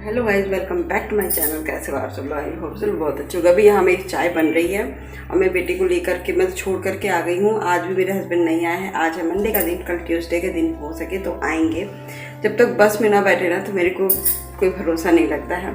Hello guys, welcome back to my channel. कैसे हो आप सब लोग? आई होप सब बहुत अच्छे होगा। अभी यहाँ मेरी चाय बन रही है और मैं बेटी को लेकर के मैं छोड़ करके आ गई हूँ। आज भी मेरे हस्बैंड नहीं आए हैं। आज है मंडे का दिन, कल ट्यूसडे के दिन हो सके तो आएंगे। जब तक बस में ना बैठे ना तो मेरे को कोई भरोसा नहीं लगता है।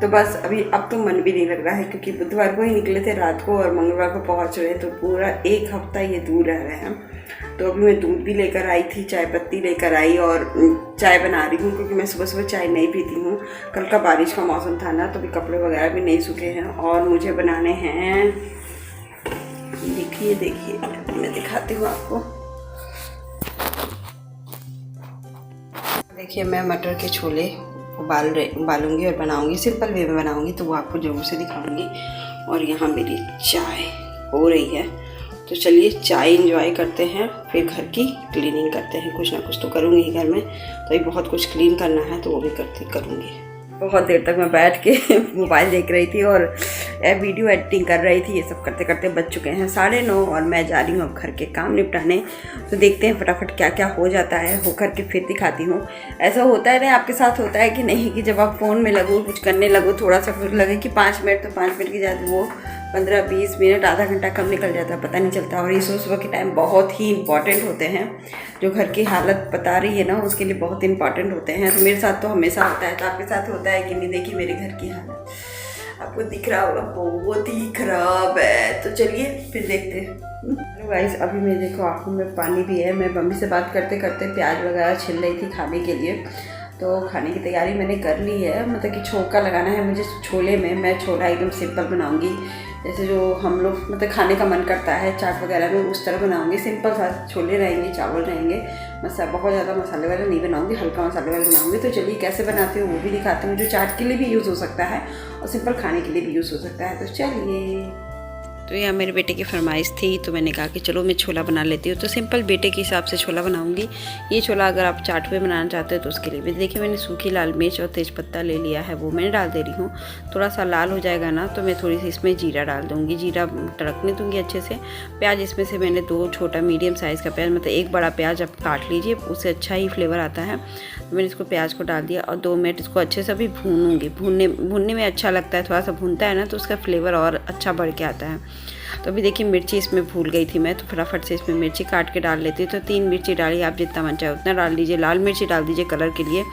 तो बस अभी अब तो मन भी नहीं लग रहा है, क्योंकि बुधवार को ही निकले थे रात को और मंगलवार को पहुँच रहे, तो पूरा एक हफ्ता ये दूर रह रहे हैं। तो अभी मैं दूध भी लेकर आई थी, चाय पत्ती लेकर आई और चाय बना रही हूँ, क्योंकि मैं सुबह सुबह चाय नहीं पीती हूँ। कल का बारिश का मौसम था ना, तो अभी कपड़े वगैरह भी नहीं सूखे हैं और मुझे बनाने हैं। देखिए देखिए, मैं दिखाती हूँ आपको। देखिए, मैं मटर के छोले उबालूंगी और बनाऊंगी। सिंपल वे में बनाऊंगी, तो वो आपको ज़रूर से दिखाऊंगी। और यहाँ मेरी चाय हो रही है, तो चलिए चाय इंजॉय करते हैं, फिर घर की क्लीनिंग करते हैं। कुछ ना कुछ तो करूँगी ही घर में, तो ये बहुत कुछ क्लीन करना है, तो वो भी करूँगी। बहुत देर तक मैं बैठ के मोबाइल देख रही थी और वीडियो एडिटिंग कर रही थी। ये सब करते करते बज चुके हैं 9:30 और मैं जा रही हूँ अब घर के काम निपटाने। तो देखते हैं फटाफट क्या क्या हो जाता है, हो करके फिर दिखाती हूँ। ऐसा होता है ना, आपके साथ होता है कि नहीं, कि जब आप फ़ोन में लगो, कुछ करने लगो, थोड़ा सा फिर लगे कि 5 मिनट, तो 5 मिनट की जाती वो 15-20 मिनट, आधा घंटा कब निकल जाता है पता नहीं चलता। और ये सुबह के टाइम बहुत ही इंपॉर्टेंट होते हैं। जो घर की हालत बता रही है ना, उसके लिए बहुत इंपॉर्टेंट होते हैं। तो मेरे साथ तो हमेशा होता है। तो आपके साथ होता है कि नहीं? देखिए मेरे घर की हालत आपको दिख रहा होगा, बहुत ही खराब है। तो चलिए फिर देखते हैं। हेलो गाइस, अभी मैं देखो आँखों में पानी भी है। मैं मम्मी से बात करते करते प्याज वगैरह छिल रही थी खाने के लिए। तो खाने की तैयारी मैंने कर ली है, मतलब कि छोंका लगाना है मुझे छोले में। मैं छोला एकदम सिंपल बनाऊंगी, जैसे जो हम लोग मतलब खाने का मन करता है चाट वगैरह में, उस तरह बनाऊंगी। सिंपल सा छोले रहेंगे, चावल रहेंगे, बहुत ज़्यादा मसाले वाले नहीं बनाऊंगी, हल्का मसाले वाले बनाऊंगी। तो चलिए कैसे बनाती हूँ वो भी दिखाती हूँ। जो चाट के लिए भी यूज़ हो सकता है और सिंपल खाने के लिए भी यूज़ हो सकता है। तो चलिए। तो यहाँ मेरे बेटे की फरमाइश थी, तो मैंने कहा कि चलो मैं छोला बना लेती हूँ। तो सिंपल बेटे के हिसाब से छोला बनाऊंगी। ये छोला अगर आप चाट में बनाना चाहते हो तो उसके लिए भी देखिए मैंने सूखी लाल मिर्च और तेज़पत्ता ले लिया है, वो मैंने डाल दे रही हूँ। थोड़ा सा लाल हो जाएगा ना, तो मैं थोड़ी सी इसमें जीरा डाल दूँगी, जीरा तड़कने दूँगी अच्छे से। प्याज इसमें से मैंने 2 छोटा मीडियम साइज़ का प्याज, मतलब 1 बड़ा प्याज आप काट लीजिए, उससे अच्छा ही फ्लेवर आता है। तो मैंने इसको प्याज को डाल दिया और 2 मिनट इसको अच्छे से अभी भूनूंगी। भूनने में अच्छा लगता है, थोड़ा सा भूनता है ना तो उसका फ्लेवर और अच्छा बढ़ के आता है। तो अभी देखिए मिर्ची इसमें भूल गई थी मैं, तो फटाफट से इसमें मिर्ची काट के डाल लेती हूँ। तो 3 मिर्ची डालिए, आप जितना मन चाहे उतना डाल दीजिए। लाल मिर्ची डाल दीजिए कलर के लिए,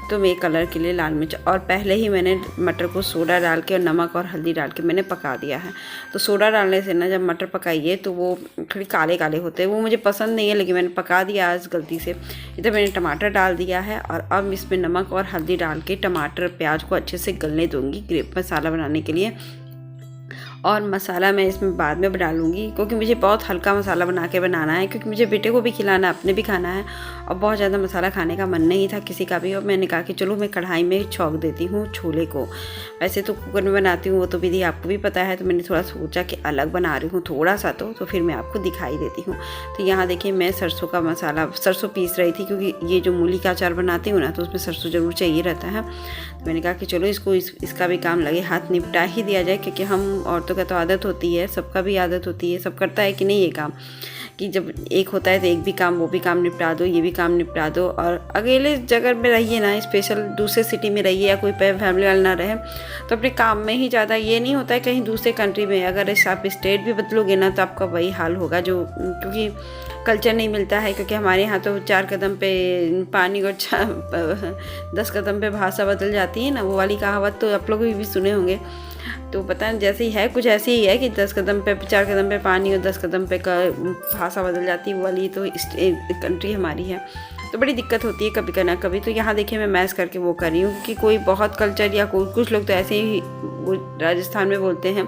तो मैं कलर के लिए लाल मिर्च। और पहले ही मैंने मटर को सोडा डाल के और नमक और हल्दी डाल के मैंने पका दिया है। तो सोडा डालने से ना, जब मटर पकाइए तो वो थोड़ी काले काले होते हैं, वो मुझे पसंद नहीं है, लेकिन मैंने पका दिया आज गलती से। इधर मैंने टमाटर डाल दिया है और अब इसमें नमक और हल्दी डाल के टमाटर प्याज को अच्छे से गलने दूँगी ग्रेवी मसाला बनाने के लिए। और मसाला मैं इसमें बाद में डालूँगी, क्योंकि मुझे बहुत हल्का मसाला बना के बनाना है, क्योंकि मुझे बेटे को भी खिलाना है, अपने भी खाना है। और बहुत ज़्यादा मसाला खाने का मन नहीं था किसी का भी, और मैंने कहा कि चलो मैं कढ़ाई में छौंक देती हूँ छोले को। वैसे तो कुकर में बनाती हूँ, वो तो विधि आपको भी पता है, तो मैंने थोड़ा सोचा कि अलग बना रही हूँ थोड़ा सा, तो फिर मैं आपको दिखाई देती हूँ। तो यहाँ देखिए मैं सरसों का मसाला, सरसों पीस रही थी, क्योंकि ये जो मूली का अचार बनाती हूँ ना, तो उसमें सरसों ज़रूर चाहिए रहता है। तो मैंने कहा कि चलो इसका भी काम लगे हाथ निपटा ही दिया जाए, क्योंकि हम औरतों का तो आदत होती है, सबका भी आदत होती है, सब करता है कि नहीं ये काम, कि जब एक होता है तो एक भी काम, वो भी काम निपटा दो, ये भी काम निपटा दो। और अकेले जगह में रहिए ना, स्पेशल दूसरे सिटी में रहिए या कोई फैमिली वाला ना रहे, तो अपने काम में ही ज़्यादा, ये नहीं होता है कहीं दूसरे कंट्री में अगर आप स्टेट भी बदलोगे ना, तो आपका वही हाल होगा, जो क्योंकि कल्चर नहीं मिलता है। क्योंकि हमारे यहाँ तो 4 कदम पे पानी और 10 कदम पे भाषा बदल जाती है ना, वो वाली कहावत तो आप लोग भी सुने होंगे। तो पता नहीं, जैसे ही है, कुछ ऐसे ही है कि 10 कदम पे 4 कदम पे पानी और 10 कदम पे का भाषा बदल जाती है, वो वाली तो कंट्री हमारी है। तो बड़ी दिक्कत होती है कभी ना कभी। तो यहाँ देखिए मैं मैश करके वो कर रही हूँ कि कोई बहुत कल्चर या कुछ लोग तो ऐसे ही वो राजस्थान में बोलते हैं,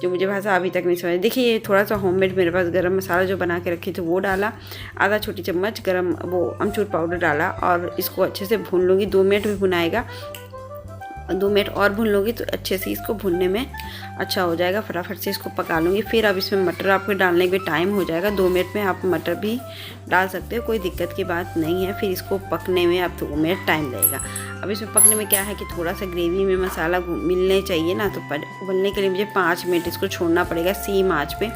जो मुझे भाषा अभी तक नहीं समझ। देखिए ये थोड़ा सा होममेड मेरे पास गरम मसाला जो बना के रखी थी वो डाला, आधा छोटी चम्मच गरम वो अमचूर पाउडर डाला, और इसको अच्छे से भून लूँगी। 2 मिनट भी भुनाएगा, 2 मिनट और भून लूँगी तो अच्छे से इसको भूनने में अच्छा हो जाएगा। फटाफट से इसको पका लूँगी। फिर अब इसमें मटर आपको डालने के टाइम हो जाएगा, 2 मिनट में आप मटर भी डाल सकते हो, कोई दिक्कत की बात नहीं है। फिर इसको पकने में अब 2 मिनट टाइम लगेगा। अब इसमें पकने में क्या है कि थोड़ा सा ग्रेवी में मसाला मिलने चाहिए ना, तो उबलने के लिए मुझे 5 मिनट इसको छोड़ना पड़ेगा सेम आँच पे।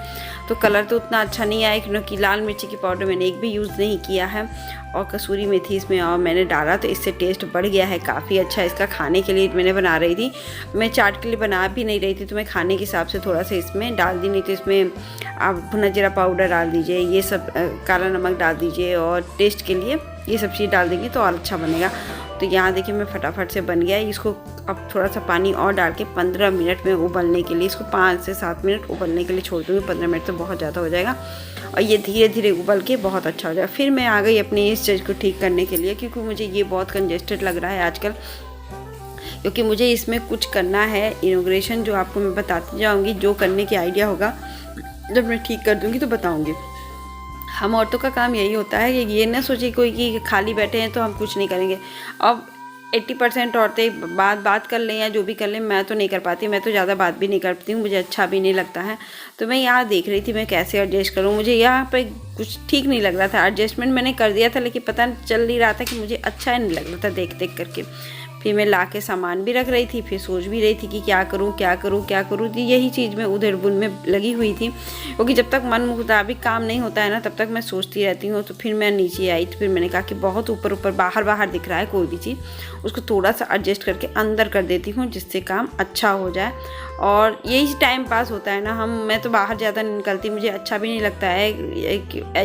तो कलर तो उतना अच्छा नहीं आया, क्योंकि लाल मिर्ची की पाउडर मैंने एक भी यूज़ नहीं किया है। और कसूरी मेथी इसमें और मैंने डाला, तो इससे टेस्ट बढ़ गया है काफ़ी अच्छा इसका। खाने के लिए मैंने बना रही थी, मैं चाट के लिए बना भी नहीं रही थी, तो मैं खाने के हिसाब से थोड़ा सा इसमें डाल दी। नहीं तो इसमें आप भुना जीरा पाउडर डाल दीजिए, ये सब काला नमक डाल दीजिए, और टेस्ट के लिए ये सब चीज़ डाल देंगे तो और अच्छा बनेगा। तो यहाँ देखिए मैं फटाफट से बन गया है। इसको अब थोड़ा सा पानी और डाल के 15 मिनट में उबलने के लिए, इसको 5 से 7 मिनट उबलने के लिए छोड़ दूँगी। 15 मिनट तो बहुत ज़्यादा हो जाएगा, और ये धीरे धीरे उबल के बहुत अच्छा हो जाएगा। फिर मैं आ गई अपनी इस चीज़ को ठीक करने के लिए, क्योंकि मुझे ये बहुत कंजेस्टेड लग रहा है आजकल, क्योंकि मुझे इसमें कुछ करना है इनॉग्रेशन, जो आपको मैं बताती जाऊँगी। जो करने की आइडिया होगा जब मैं ठीक कर दूँगी तो बताऊँगी। हम औरतों का काम यही होता है कि ये ना सोचिए कोई कि खाली बैठे हैं तो हम कुछ नहीं करेंगे। अब 80% औरतें बात कर लें या जो भी कर लें, मैं तो नहीं कर पाती। मैं तो ज़्यादा बात भी नहीं करती हूँ, मुझे अच्छा भी नहीं लगता है। तो मैं यहाँ देख रही थी मैं कैसे एडजस्ट करूँ। मुझे यहाँ पे कुछ ठीक नहीं लग रहा था, एडजस्टमेंट मैंने कर दिया था, लेकिन पता चल नहीं रहा था कि मुझे अच्छा नहीं लग रहा था देख देख करके। फिर मैं ला के सामान भी रख रही थी, फिर सोच भी रही थी कि क्या करूँ क्या करूँ क्या करूँ। यही चीज़ मैं उधर बुन में लगी हुई थी, क्योंकि जब तक मन मुताबिक काम नहीं होता है ना, तब तक मैं सोचती रहती हूँ। तो फिर मैं नीचे आई, तो फिर मैंने कहा कि बहुत ऊपर ऊपर बाहर दिख रहा है कोई भी चीज़, उसको थोड़ा सा एडजस्ट करके अंदर कर देती हूँ, जिससे काम अच्छा हो जाए। और यही टाइम पास होता है ना। मैं तो बाहर ज़्यादा नहीं निकलती, मुझे अच्छा भी नहीं लगता है,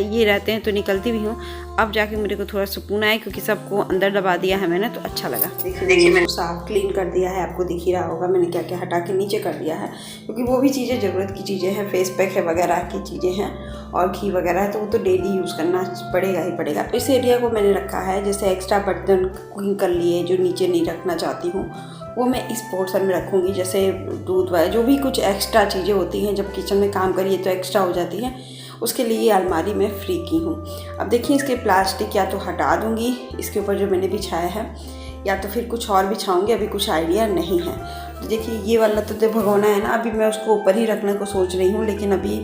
ये रहते हैं तो निकलती भी हूँ। अब जाके मेरे को थोड़ा सुकून आया, क्योंकि सबको अंदर दबा दिया है मैंने, तो अच्छा लगा। देखिए मैंने साफ क्लीन कर दिया है, आपको दिख ही रहा होगा मैंने क्या क्या हटा के नीचे कर दिया है, क्योंकि वो भी चीज़ें ज़रूरत की चीज़ें हैं, फेस पैक है वगैरह की चीज़ें हैं, और घी वगैरह है, तो वो तो डेली यूज़ करना पड़ेगा ही पड़ेगा। इस एरिया को मैंने रखा है, जैसे एक्स्ट्रा बर्तन कुकिंग कर लिए जो नीचे नहीं रखना चाहती हूँ, वो मैं इस पोर्शन में रखूँगी। जैसे दूध वगैरह जो भी कुछ एक्स्ट्रा चीज़ें होती हैं, जब किचन में काम करिए तो एक्स्ट्रा हो जाती हैं, उसके लिए ये अलमारी में फ्री की हूँ। अब देखिए इसके प्लास्टिक या तो हटा दूँगी, इसके ऊपर जो मैंने बिछाया है, या तो फिर कुछ और बिछाऊँगी, अभी कुछ आइडिया नहीं है। तो देखिए ये वाला तो भगोना है ना, अभी मैं उसको ऊपर ही रखने को सोच रही हूँ, लेकिन अभी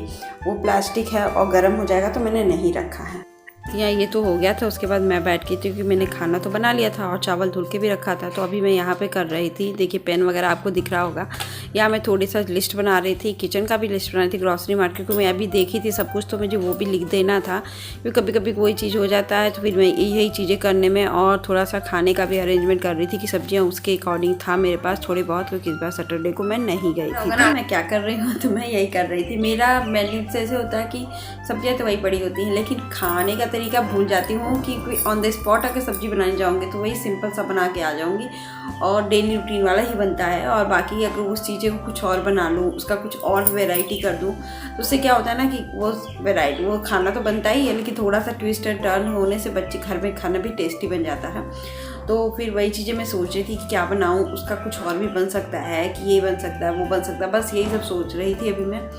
वो प्लास्टिक है और गर्म हो जाएगा, तो मैंने नहीं रखा है। यहाँ ये तो हो गया था। उसके बाद मैं बैठ गई थी, क्योंकि मैंने खाना तो बना लिया था और चावल धुल के भी रखा था। तो अभी मैं यहाँ पे कर रही थी, देखिए पेन वगैरह आपको दिख रहा होगा। यहाँ मैं थोड़ी सा लिस्ट बना रही थी, किचन का भी लिस्ट बना रही थी, ग्रॉसरी मार्केट को मैं अभी देखी थी सब कुछ, तो मुझे वो भी लिख देना था, क्योंकि कभी कभी कोई चीज़ हो जाता है। तो फिर मैं यही चीज़ें करने में, और थोड़ा सा खाने का भी अरेंजमेंट कर रही थी कि सब्जियाँ उसके अकॉर्डिंग था मेरे पास थोड़ी बहुत, क्योंकि इस बार सैटरडे को मैं नहीं गई थी। तो मैं क्या कर रही हूँ, तो मैं यही कर रही थी। मेरा मेन्यू ऐसे होता है कि सब्जियाँ तो वही पड़ी होती हैं, लेकिन खाने का तरीका भूल जाती हूँ कि कोई ऑन द स्पॉट अगर सब्जी बनाने जाऊँगी तो वही सिंपल सा बना के आ जाऊँगी, और डेली रूटीन वाला ही बनता है। और बाकी अगर उस चीज़ें को कुछ और बना लूँ, उसका कुछ और वैरायटी कर दूँ, तो उससे क्या होता है ना कि वो खाना तो बनता ही है, लेकिन थोड़ा सा ट्विस्ट एंड टर्न होने से बच्चे घर में खाना भी टेस्टी बन जाता है। तो फिर वही चीज़ें मैं सोच रही थी कि क्या बनाऊँ, उसका कुछ और भी बन सकता है, कि ये बन सकता है वो बन सकता है, बस यही सब सोच रही थी अभी मैं।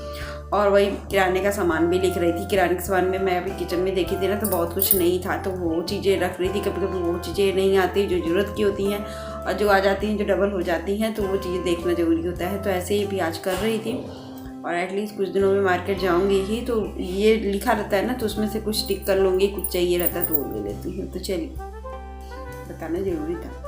और वही किराने का सामान भी लिख रही थी। किराने के सामान में मैं अभी किचन में देखी थी ना, तो बहुत कुछ नहीं था, तो वो चीज़ें रख रही थी। कभी कभी वो चीज़ें नहीं आती जो ज़रूरत की होती हैं, और जो आ जाती हैं जो डबल हो जाती हैं, तो वो चीज़ें देखना ज़रूरी होता है। तो ऐसे ही भी आज कर रही थी, और एटलीस्ट कुछ दिनों में मार्केट जाऊँगी ही, तो ये लिखा रहता है ना, तो उसमें से कुछ टिक कर लूँगी, कुछ चाहिए रहता है तो वो ले लेती हूँ। तो चलिए, बताना ज़रूरी था।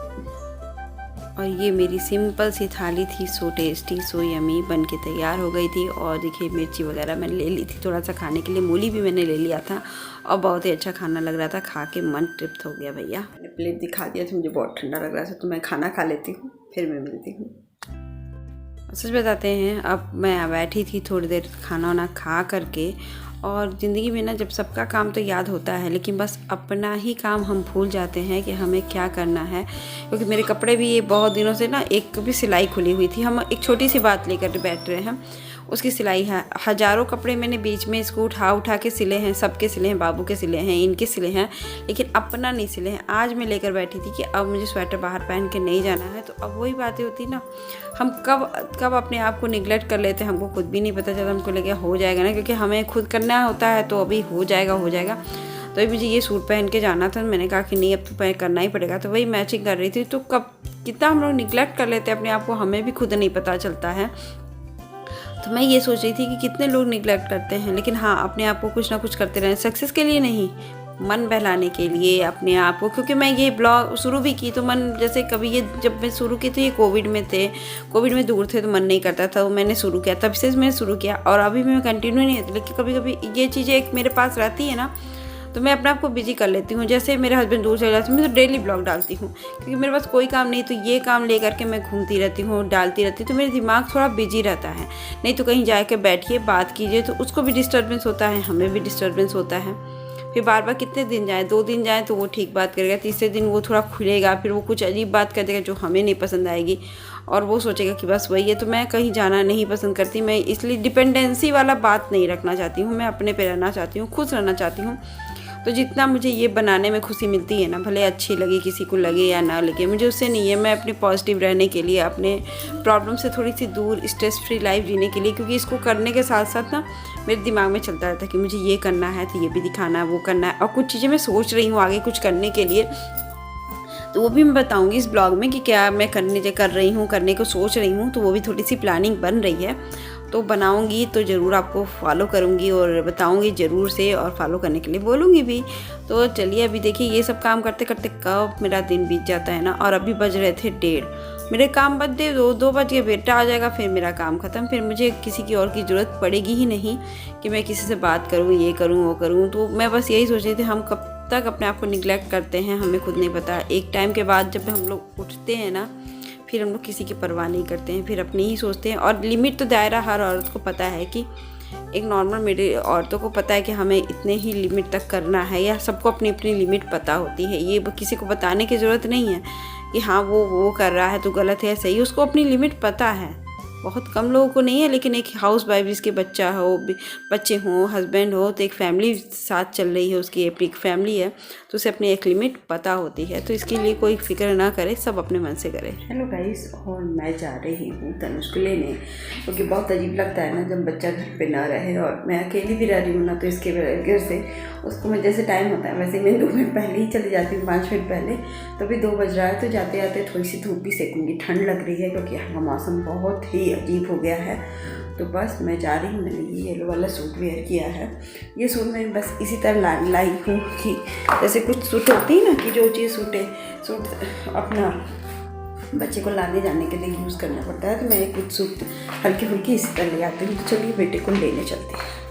और ये मेरी सिंपल सी थाली थी, सो टेस्टी सो यमी, बन के तैयार हो गई थी। और देखिए मिर्ची वगैरह मैंने ले ली थी थोड़ा सा खाने के लिए, मूली भी मैंने ले लिया था, और बहुत ही अच्छा खाना लग रहा था। खा के मन तृप्त हो गया भैया। मैंने प्लेट दिखा दिया था, मुझे बहुत ठंडा लग रहा था, तो मैं खाना खा लेती हूँ, फिर मैं मिलती हूँ। सच बताते हैं, अब मैं बैठी थी थोड़ी देर खाना वाना खा करके, और ज़िंदगी में ना जब सबका काम तो याद होता है, लेकिन बस अपना ही काम हम भूल जाते हैं कि हमें क्या करना है। क्योंकि मेरे कपड़े भी ये बहुत दिनों से ना, एक भी सिलाई खुली हुई थी। हम एक छोटी सी बात लेकर बैठ रहे हैं, उसकी सिलाई है। हज़ारों कपड़े मैंने बीच में इसको उठा के सिले हैं, सबके सिले हैं, बाबू के सिले हैं, इनके सिले हैं, लेकिन अपना नहीं सिले हैं। आज मैं लेकर बैठी थी कि अब मुझे स्वेटर बाहर पहन के नहीं जाना है। तो अब वही बातें होती ना, हम कब अपने आप को निगलेक्ट कर लेते हैं, हमको खुद भी नहीं पता चलता, हमको लगे हो जाएगा ना, क्योंकि हमें खुद करना होता है, तो अभी हो जाएगा। तो अभी मुझे ये सूट पहन के जाना था, मैंने कहा कि नहीं अब तो करना ही पड़ेगा, तो वही मैचिंग कर रही थी। तो कब कितना हम लोग निगलेक्ट कर लेते हैं अपने आप को, हमें भी खुद नहीं पता चलता है। तो मैं ये सोच रही थी कि कितने लोग निगलेक्ट करते हैं, लेकिन हाँ, अपने आप को कुछ ना कुछ करते रहें, सक्सेस के लिए नहीं, मन बहलाने के लिए अपने आप को। क्योंकि मैं ये ब्लॉग शुरू भी की तो मन, जैसे कभी ये जब मैं शुरू की तो ये कोविड में दूर थे, तो मन नहीं करता था, तो मैंने शुरू किया, तब से मैंने शुरू किया, और अभी मैं कंटिन्यू नहीं होती। लेकिन कभी कभी ये चीज़ें एक मेरे पास रहती है ना, तो मैं अपने आप को बिजी कर लेती हूँ। जैसे मेरे हस्बैंड दूर चले जाते हैं, मैं तो डेली ब्लॉग डालती हूँ, क्योंकि मेरे पास कोई काम नहीं, तो ये काम लेकर के मैं घूमती रहती हूँ, डालती रहती हूँ, तो मेरा दिमाग थोड़ा बिजी रहता है। नहीं तो कहीं जाकर बैठिए बात कीजिए तो उसको भी डिस्टर्बेंस होता है, हमें भी डिस्टर्बेंस होता है। फिर बार बार कितने दिन जाए, 2 दिन जाए तो वो ठीक बात करेगा, तीसरे दिन वो थोड़ा खुलेगा, फिर वो कुछ अजीब बात कर देगा जो हमें नहीं पसंद आएगी और वो सोचेगा कि बस वही है। तो मैं कहीं जाना नहीं पसंद करती, मैं इसलिए डिपेंडेंसी वाला बात नहीं रखना चाहती हूँ, मैं अपने पे रहना चाहती हूँ, खुश रहना चाहती हूँ। तो जितना मुझे ये बनाने में खुशी मिलती है ना, भले अच्छी लगे किसी को लगे या ना लगे, मुझे उससे नहीं है। मैं अपने पॉजिटिव रहने के लिए, अपने प्रॉब्लम से थोड़ी सी दूर स्ट्रेस फ्री लाइफ जीने के लिए, क्योंकि इसको करने के साथ साथ ना मेरे दिमाग में चलता रहता है कि मुझे ये करना है, तो ये भी दिखाना है, वो करना है, और कुछ चीज़ें मैं सोच रही हूँ आगे कुछ करने के लिए, तो वो भी मैं बताऊंगी इस ब्लॉग में कि क्या मैं करने को सोच रही हूँ। तो वो भी थोड़ी सी प्लानिंग बन रही है, तो बनाऊंगी तो ज़रूर आपको फॉलो करूंगी और बताऊंगी ज़रूर से, और फॉलो करने के लिए बोलूँगी भी। तो चलिए अभी देखिए, ये सब काम करते करते कब मेरा दिन बीत जाता है ना, और अभी बज रहे थे 1:30, मेरे काम बज गए 2 बज गए, बेटा आ जाएगा, फिर मेरा काम ख़त्म, फिर मुझे किसी की और की ज़रूरत पड़ेगी ही नहीं कि मैं किसी से बात करूँ, ये करूँ वो करूँ। तो मैं बस यही सोच रही थी, हम कब तक अपने आप को निगलेक्ट करते हैं हमें खुद नहीं पता। एक टाइम के बाद जब हम लोग उठते हैं ना, फिर हम लोग किसी की परवाह नहीं करते हैं, फिर अपनी ही सोचते हैं। और लिमिट तो दायरा हर औरत को पता है कि एक नॉर्मल मेरी औरतों को पता है कि हमें इतने ही लिमिट तक करना है, या सबको अपनी अपनी लिमिट पता होती है। ये किसी को बताने की ज़रूरत नहीं है कि हाँ वो कर रहा है तो गलत है, सही, उसको अपनी लिमिट पता है। बहुत कम लोगों को नहीं है, लेकिन एक हाउस वाइफ जिसके बच्चे हों, हस्बैंड हो, तो एक फैमिली साथ चल रही है, उसकी एक फैमिली है, तो उसे अपनी एक लिमिट पता होती है। तो इसके लिए कोई फिक्र ना करे, सब अपने मन से करे। हेलो गाइस, और मैं जा रही हूँ तनुष को लेने, क्योंकि बहुत अजीब लगता है ना जब बच्चा घर पे ना रहे, और मैं अकेली भी रह रही हूँ ना, तो इसके वजह से उसको मैं जैसे टाइम होता है वैसे मैं 2 मिनट पहले ही चली जाती हूँ, 5 मिनट पहले। तो अभी 2 बज रहा है, तो जाते जाते थोड़ी सी धूप भी सेकूँगी, ठंड लग रही है क्योंकि यहाँ का मौसम बहुत ही अजीब हो गया है। तो बस मैं जा रही हूँ। मैंने ये येलो वाला सूट वेयर किया है। ये सूट मैं बस इसी तरह लाई हूँ कि जैसे कुछ सूट होती है ना कि जो चीज़ सूट अपना बच्चे को लाने जाने के लिए यूज़ करना पड़ता है, तो मैं कुछ सूट हल्की फुल्की इसी तरह ले आती हूँ। तो चलिए बेटे को लेने चलते हैं।